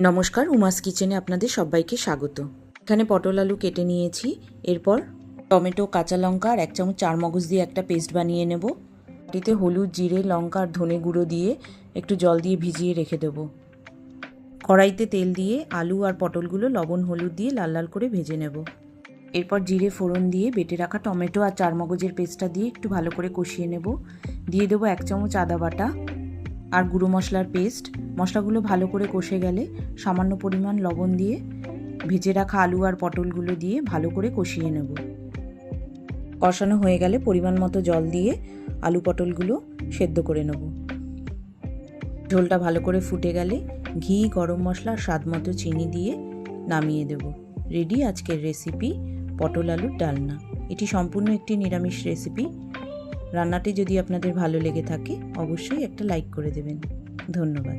নমস্কার, উমাস কিচেনে আপনাদের সবাইকে স্বাগত। এখানে পটল আলু কেটে নিয়েছি। এরপর টমেটো, কাঁচা লঙ্কা আর 1 চামচ চারমগজ দিয়ে একটা পেস্ট বানিয়ে নেব। এটিতে হলুদ, জিরে, লঙ্কা আর ধনে গুঁড়ো দিয়ে একটু জল দিয়ে ভিজিয়ে রেখে দেবো। কড়াইতে তেল দিয়ে আলু আর পটলগুলো লবণ হলুদ দিয়ে লাল লাল করে ভেজে নেব। এরপর জিরে ফোড়ন দিয়ে বেটে রাখা টমেটো আর চারমগজের পেস্টটা দিয়ে একটু ভালো করে কষিয়ে নেব। দিয়ে দেবো 1 চামচ আদা বাটা আর গুঁড়ো মশলার পেস্ট। মশলাগুলো ভালো করে কষে গেলে সামান্য পরিমাণ লবণ দিয়ে ভেজে রাখা আলু আর পটলগুলো দিয়ে ভালো করে কষিয়ে নেব। কষানো হয়ে গেলে পরিমাণ মতো জল দিয়ে আলু পটলগুলো সেদ্ধ করে নেব। ঝোলটা ভালো করে ফুটে গেলে ঘি, গরম মশলা আর স্বাদ মতো চিনি দিয়ে নামিয়ে দেব। রেডি আজকের রেসিপি পটল আলুর ডালনা। এটি সম্পূর্ণ একটি নিরামিষ রেসিপি। রান্নাটি যদি আপনাদের ভালো লেগে থাকে অবশ্যই একটা লাইক করে দেবেন। ধন্যবাদ।